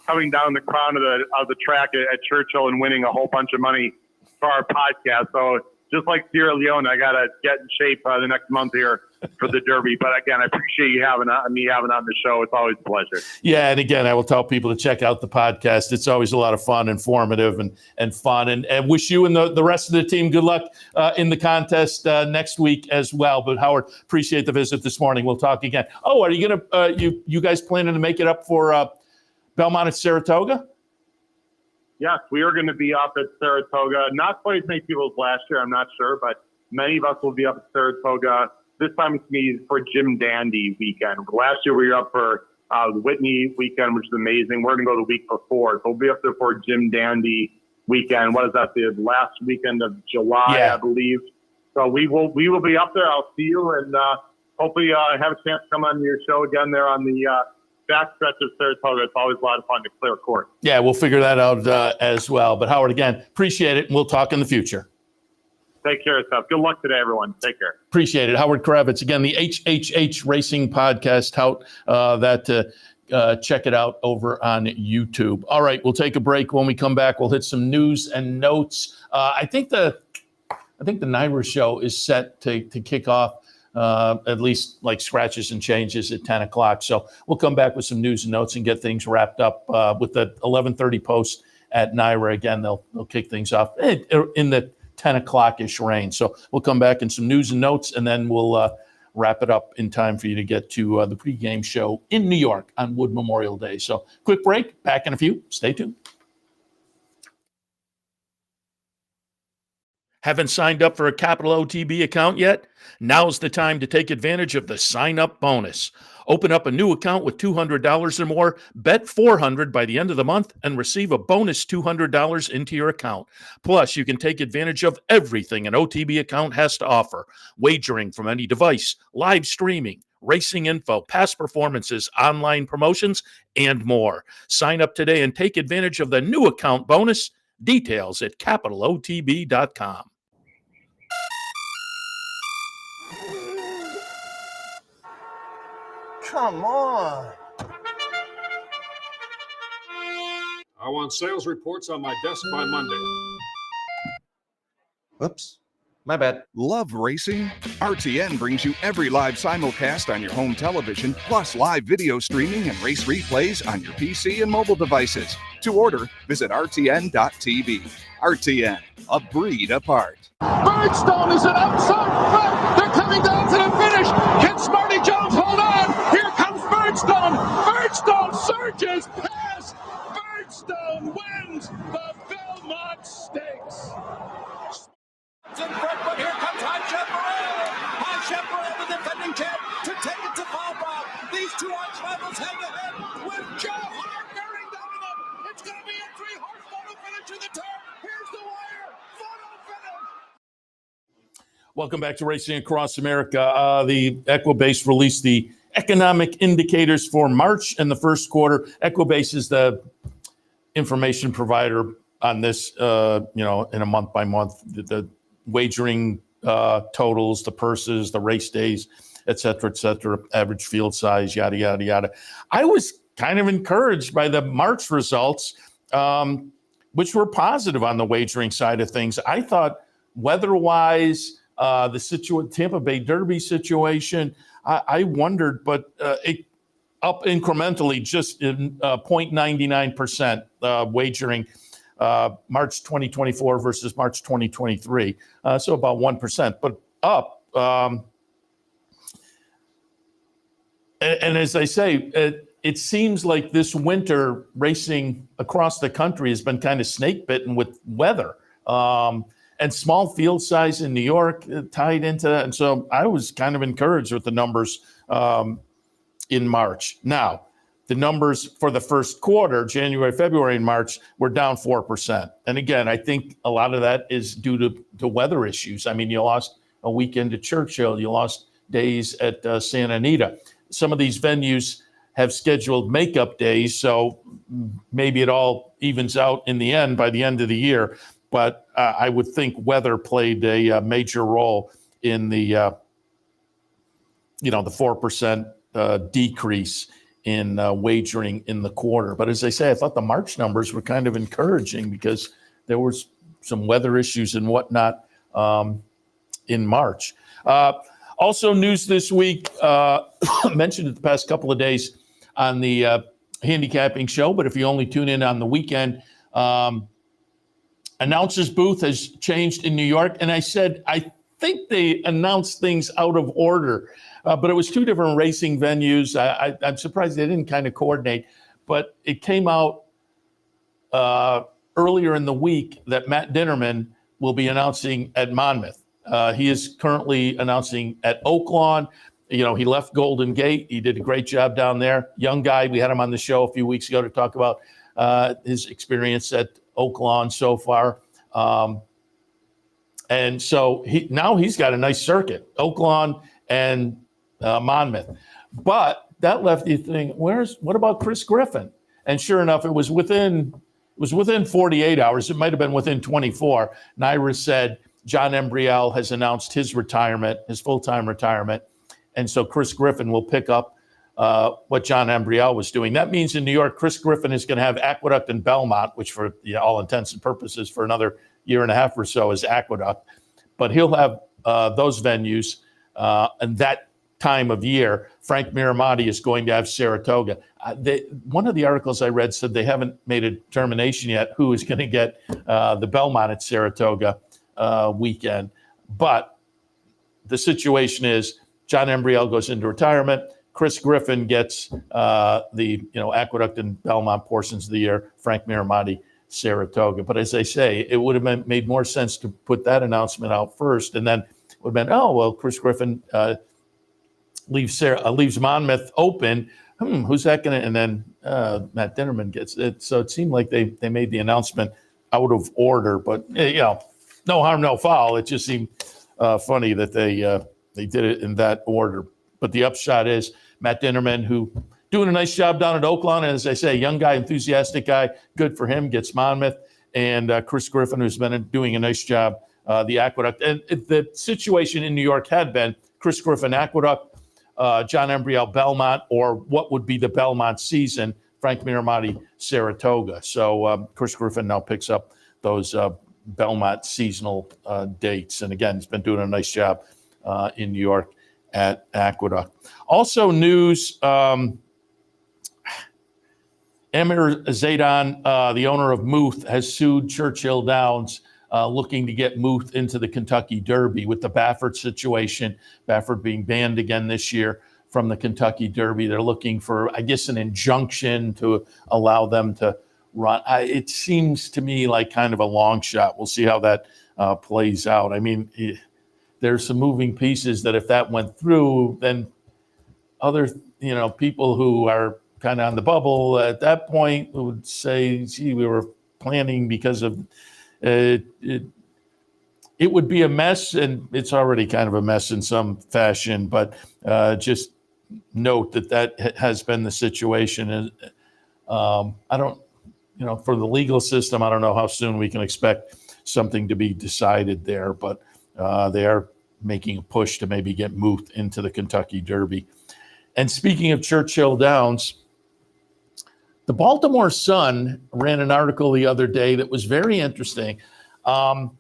coming down the crown of the track at Churchill and winning a whole bunch of money for our podcast. So just like Sierra Leone, I got to get in shape the next month here for the Derby. But again, I appreciate you having on the show. It's always a pleasure. Yeah, and again, I will tell people to check out the podcast. It's always a lot of fun, informative, and fun. And wish you and the rest of the team good luck in the contest next week as well. But Howard, appreciate the visit this morning. We'll talk again. Oh, are you gonna you guys planning to make it up for Belmont at Saratoga? Yes, we are going to be up at Saratoga. Not quite as many people as last year, I'm not sure, but many of us will be up at Saratoga. This time it's me for Jim Dandy weekend. Last year we were up for the Whitney weekend, which is amazing. We're going to go the week before. So we'll be up there for Jim Dandy weekend. What is that? The last weekend of July, I believe. So we will be up there. I'll see you and hopefully have a chance to come on your show again there on the backstretch of Saratoga. It's always a lot of fun to clear court. Yeah, we'll figure that out as well. But Howard, again, appreciate it, and we'll talk in the future. Take care of yourself. Good luck today, everyone. Take care. Appreciate it. Haoward Kravets, again, the HHH Racing Podcast. Check it out over on YouTube. All right, we'll take a break. When we come back, we'll hit some news and notes. I think the NYRA show is set to kick off, at least like scratches and changes at 10 o'clock. So we'll come back with some news and notes and get things wrapped up with the 11:30 post at NYRA. Again, they'll kick things off in the 10 o'clock-ish range. So we'll come back in some news and notes, and then we'll wrap it up in time for you to get to the pregame show in New York on Wood Memorial Day. So quick break, back in a few. Stay tuned. Haven't signed up for a Capital OTB account yet? Now's the time to take advantage of the sign-up bonus. Open up a new account with $200 or more, bet $400 by the end of the month, and receive a bonus $200 into your account. Plus, you can take advantage of everything an OTB account has to offer: wagering from any device, live streaming, racing info, past performances, online promotions, and more. Sign up today and take advantage of the new account bonus. Details at capitalotb.com. Come on. I want sales reports on my desk by Monday. Whoops. My bad. Love racing? RTN brings you every live simulcast on your home television, plus live video streaming and race replays on your PC and mobile devices. To order, visit rtn.tv. RTN, a breed apart. Birdstone is an outside front. They're coming down to the finish. Can Smarty Jones hold on? Here comes Birdstone. Birdstone surges past. Birdstone wins the Belmont Stakes. In front, but here comes High Chaparral, the defending champ, to take it to Bob. These two arch rivals head to head with Joe Hart bearing down on them. It's going to be a 3-horse photo finish to the turn. Here's the wire. Photo finish. Welcome back to Racing Across America. The Equibase released the economic indicators for March and the first quarter. Equibase is the information provider on this, in a month by month, the wagering totals, the purses, the race days, et cetera, average field size, yada, yada, yada. I was kind of encouraged by the March results, which were positive on the wagering side of things. I thought weather-wise, the Tampa Bay Derby situation, I wondered, but it up incrementally, just in 0.99% wagering. March 2024 versus March 2023. So about 1%, but up. And as I say, it seems like this winter racing across the country has been kind of snake bitten with weather. And small field size in New York tied into that. And so I was kind of encouraged with the numbers in March. Now, the numbers for the first quarter, January, February, and March, were down 4%. And again, I think a lot of that is due to weather issues. I mean, you lost a weekend at Churchill. You lost days at Santa Anita. Some of these venues have scheduled makeup days, so maybe it all evens out in the end by the end of the year. But I would think weather played a major role in the 4% decrease in wagering in the quarter. But as I say, I thought the March numbers were kind of encouraging because there was some weather issues and whatnot in March. Also news this week, mentioned it the past couple of days on the handicapping show, but if you only tune in on the weekend, announcer's booth has changed in New York. And I said, I think they announced things out of order. But it was two different racing venues. I'm surprised they didn't kind of coordinate. But it came out earlier in the week that Matt Dinnerman will be announcing at Monmouth. He is currently announcing at Oaklawn. He left Golden Gate. He did a great job down there. Young guy. We had him on the show a few weeks ago to talk about his experience at Oaklawn so far. And so he's got a nice circuit, Oaklawn and Monmouth. But that left you thinking, what about Chris Griffin? And sure enough, it was within 48 hours. It might have been within 24. NYRA said John Embriel has announced his retirement, his full-time retirement. And so Chris Griffin will pick up what John Embriel was doing. That means in New York, Chris Griffin is going to have Aqueduct and Belmont, which for all intents and purposes for another year and a half or so is Aqueduct. But he'll have those venues and that time of year. Frank Miramati is going to have Saratoga. One of the articles I read said they haven't made a determination yet who is going to get the Belmont at Saratoga weekend. But the situation is John Embriel goes into retirement. Chris Griffin gets the Aqueduct and Belmont portions of the year. Frank Miramati, Saratoga. But as I say, it would have made more sense to put that announcement out first, and then it would have been, Chris Griffin leaves Monmouth open. Who's that going to? And then Matt Dinnerman gets it. So it seemed like they made the announcement out of order. But no harm, no foul. It just seemed funny that they did it in that order. But the upshot is Matt Dinnerman, who doing a nice job down at Oaklawn, and as I say, young guy, enthusiastic guy, good for him, gets Monmouth, and Chris Griffin, who's been doing a nice job, the Aqueduct. And the situation in New York had been Chris Griffin, Aqueduct, John Embriel, Belmont, or what would be the Belmont season, Frank Miramati, Saratoga. So Chris Griffin now picks up those Belmont seasonal dates. And again, he's been doing a nice job in New York at Aqueduct. Also news, Amir Zaidan, the owner of Muth, has sued Churchill Downs, looking to get Muth into the Kentucky Derby with the Baffert situation. Baffert being banned again this year from the Kentucky Derby. They're looking for, I guess, an injunction to allow them to run. It seems to me like kind of a long shot. We'll see how that plays out. I mean, there's some moving pieces that if that went through, then other, people who are kind of on the bubble at that point would say, gee, we were planning because of it would be a mess, and it's already kind of a mess in some fashion, but just note that has been the situation. And I don't, for the legal system, I don't know how soon we can expect something to be decided there, but they are making a push to maybe get Muth into the Kentucky Derby. And speaking of Churchill Downs, the Baltimore Sun ran an article the other day that was very interesting. The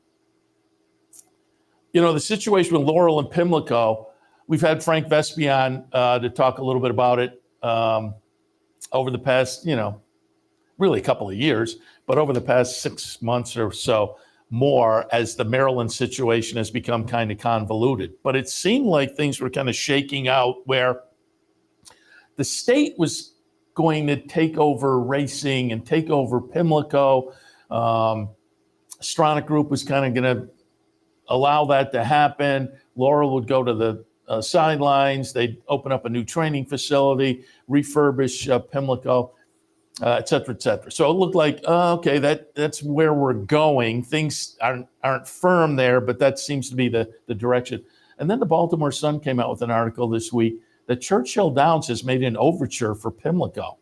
situation with Laurel and Pimlico, we've had Frank Vespi on to talk a little bit about it over the past, really a couple of years, but over the past 6 months or so more as the Maryland situation has become kind of convoluted. But it seemed like things were kind of shaking out where the state was going to take over racing and take over Pimlico. Stronach Group was kind of going to allow that to happen. Laurel would go to the sidelines. They'd open up a new training facility, refurbish Pimlico, et cetera, et cetera. So it looked like, okay, that's where we're going. Things aren't firm there, but that seems to be the direction. And then the Baltimore Sun came out with an article this week that Churchill Downs has made an overture for Pimlico.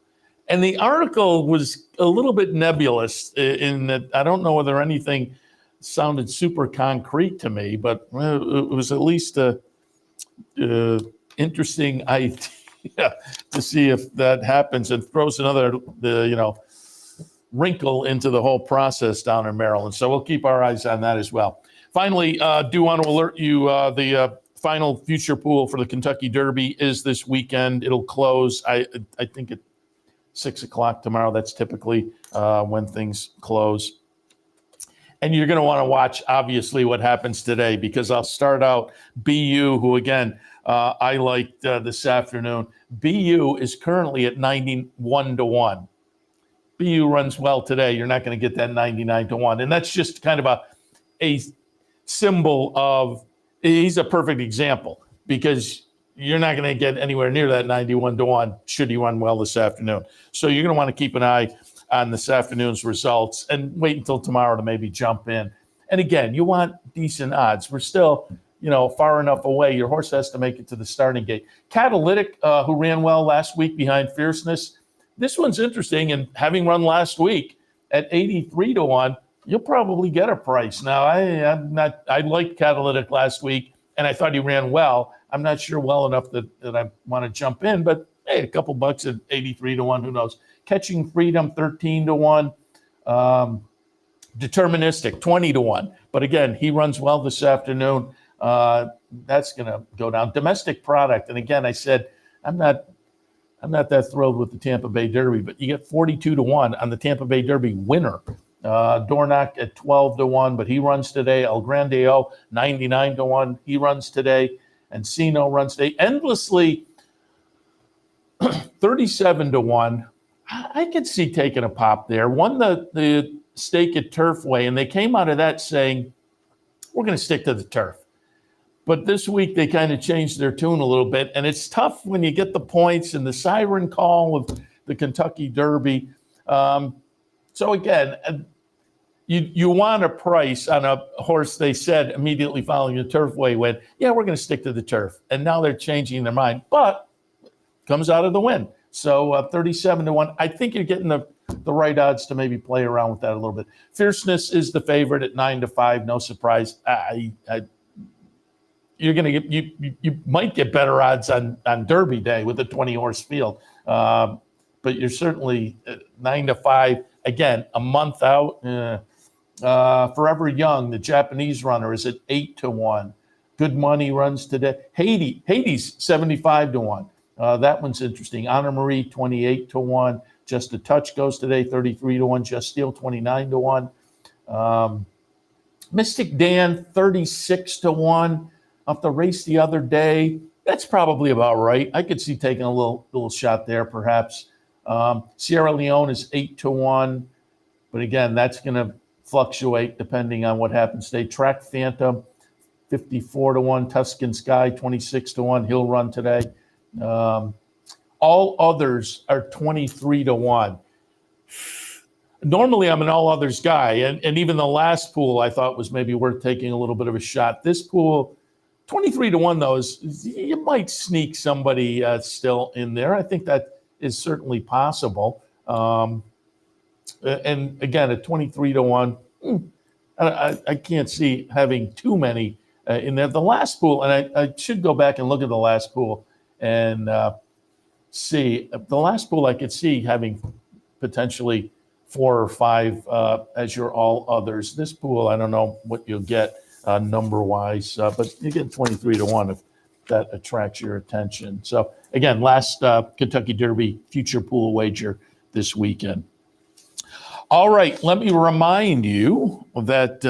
And the article was a little bit nebulous in that I don't know whether anything sounded super concrete to me, but it was at least a interesting idea to see if that happens and throws another wrinkle into the whole process down in Maryland. So we'll keep our eyes on that as well. Finally, do want to alert you the final future pool for the Kentucky Derby is this weekend. It'll close, I think, at 6 o'clock tomorrow. That's typically when things close. And you're going to want to watch, obviously, what happens today, because I'll start out BU, who, again, I liked this afternoon. BU is currently at 91-1. BU runs well today. You're not going to get that 99-1. And that's just kind of a symbol of, he's a perfect example, because you're not going to get anywhere near that 91-1 should he run well this afternoon. So you're going to want to keep an eye on this afternoon's results and wait until tomorrow to maybe jump in. And again, you want decent odds. We're still, far enough away. Your horse has to make it to the starting gate. Catalytic, who ran well last week behind Fierceness. This one's interesting, and having run last week at 83-1, you'll probably get a price. Now, I liked Catalytic last week, and I thought he ran well. I'm not sure well enough that I want to jump in, but hey, a couple bucks at 83 to 1, who knows? Catching Freedom 13 to 1. Deterministic 20 to 1. But again, he runs well this afternoon. That's going to go down. Domestic Product. And again, I said, I'm not that thrilled with the Tampa Bay Derby, but you get 42 to 1 on the Tampa Bay Derby winner. Dornock at 12 to 1, but he runs today. El Grandeo 99 to 1. He runs today. Encino runs today. Endlessly 37 to 1. I could see taking a pop there. Won the stake at Turfway, and they came out of that saying, we're going to stick to the turf. But this week they kind of changed their tune a little bit, and it's tough when you get the points and the siren call of the Kentucky Derby. So again, you want a price on a horse they said immediately following the Turfway win, yeah, we're going to stick to the turf. And now they're changing their mind, but comes out of the win. So 37 to 1. I think you're getting the right odds to maybe play around with that a little bit. Fierceness is the favorite at 9 to 5. No surprise. You're going to get you might get better odds on Derby Day with a 20-horse field, but you're certainly 9 to 5. Again, a month out. Forever Young, the Japanese runner, is at 8 to 1. Good Money runs today. Hades 75 to 1. That one's interesting. Honor Marie 28 to 1. Just a Touch goes today 33 to 1. Just Steel 29 to 1. Mystic Dan 36 to 1. Off the race the other day, that's probably about right. I could see taking a little shot there, perhaps. Sierra Leone is 8 to 1, but again, that's going to fluctuate depending on what happens today. Track Phantom 54 to 1. Tuscan Sky 26 to 1. He'll run today. All others are 23 to 1. Normally, I'm an all others guy, and even the last pool I thought was maybe worth taking a little bit of a shot. This pool, 23 to 1, though, is you might sneak somebody still in there. I think that is certainly possible. And again, at 23 to 1, I can't see having too many in there. The last pool, and I should go back and look at the last pool and see. The last pool I could see having potentially 4 or 5 as your all others. This pool, I don't know what you'll get number-wise, but you get 23 to 1 if that attracts your attention. So again, last Kentucky Derby future pool wager this weekend. All right, let me remind you that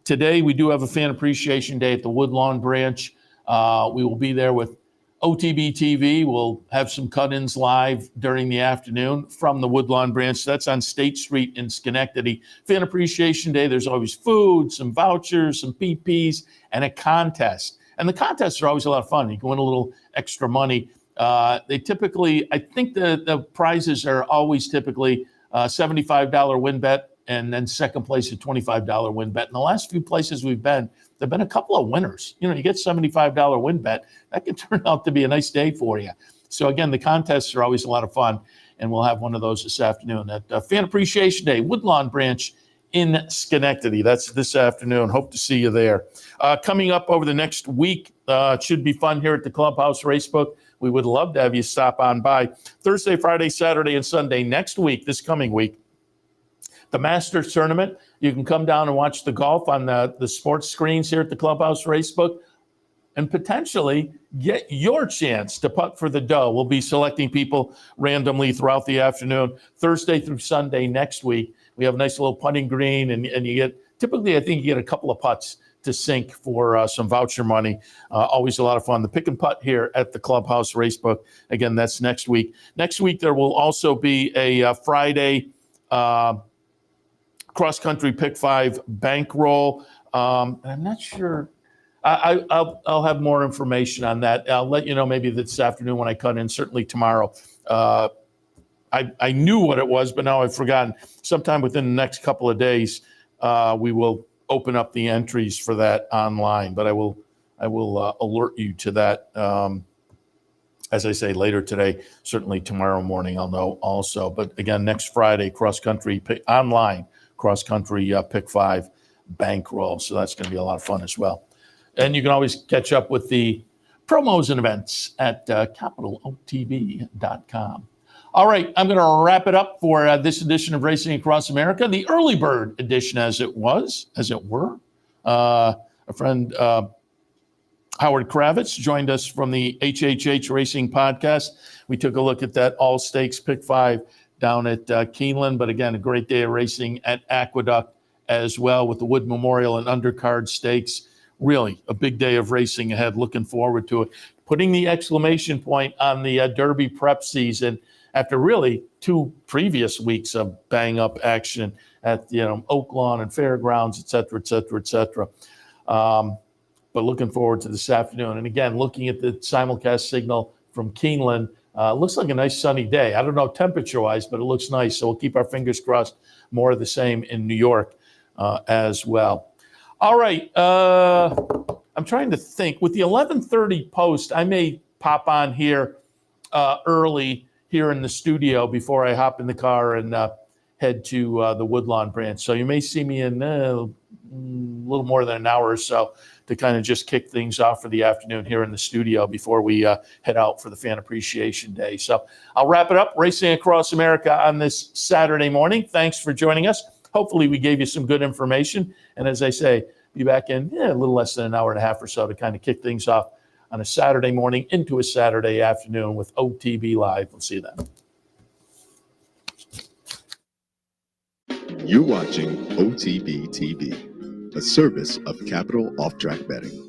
today we do have a Fan Appreciation Day at the Woodlawn Branch. We will be there with OTB TV. We'll have some cut-ins live during the afternoon from the Woodlawn Branch. That's on State Street in Schenectady. Fan Appreciation Day, there's always food, some vouchers, some PPs, and a contest. And the contests are always a lot of fun. You can win a little extra money. They typically, I think the prizes are always typically $75 win bet, and then second place a $25 win bet. In the last few places we've been, there've been a couple of winners. You know, you get $75 win bet, that can turn out to be a nice day for you. So again, the contests are always a lot of fun, and we'll have one of those this afternoon at Fan Appreciation Day, Woodlawn Branch in Schenectady. That's this afternoon. Hope to see you there. Coming up over the next week, it should be fun here at the Clubhouse Racebook. We would love to have you stop on by Thursday, Friday, Saturday, and Sunday next week, this coming week. The Masters Tournament, you can come down and watch the golf on the sports screens here at the Clubhouse Racebook and potentially get your chance to putt for the dough. We'll be selecting people randomly throughout the afternoon, Thursday through Sunday next week. We have a nice little putting green, and you get, typically I think you get a couple of putts to sink for some voucher money. Always a lot of fun. The pick and putt here at the Clubhouse Racebook. Again, that's next week. Next week, there will also be a Friday cross-country pick 5 bankroll. I'm not sure. I'll have more information on that. I'll let you know maybe this afternoon when I cut in, certainly tomorrow. I knew what it was, but now I've forgotten. Sometime within the next couple of days, we will open up the entries for that online. But I will alert you to that. As I say, later today, certainly tomorrow morning, I'll know also. But again, next Friday, cross-country online cross-country Pick 5 bankroll. So that's going to be a lot of fun as well. And you can always catch up with the promos and events at capitalotb.com. All right, I'm going to wrap it up for this edition of Racing Across America, the early bird edition, as it were. Our friend Haoward Kravets joined us from the HHH Racing Podcast. We took a look at that all-stakes Pick 5 down at Keeneland, but again, a great day of racing at Aqueduct as well with the Wood Memorial and Undercard Stakes. Really a big day of racing ahead. Looking forward to it. Putting the exclamation point on the Derby prep season after really 2 previous weeks of bang-up action at Oak Lawn and Fairgrounds, et cetera, et cetera, et cetera. But looking forward to this afternoon. And again, looking at the simulcast signal from Keeneland, looks like a nice sunny day. I don't know temperature-wise, but it looks nice. So we'll keep our fingers crossed. More of the same in New York as well. All right. I'm trying to think. With the 11:30 post, I may pop on here early here in the studio before I hop in the car and head to the Woodlawn branch. So you may see me in a little more than an hour or so to kind of just kick things off for the afternoon here in the studio before we head out for the Fan Appreciation Day. So I'll wrap it up. Racing Across America on this Saturday morning. Thanks for joining us. Hopefully we gave you some good information. And as I say, be back in a little less than an hour and a half or so to kind of kick things off on a Saturday morning into a Saturday afternoon with OTB Live. We'll see you then. You're watching OTB TV, a service of Capital Off-Track Betting.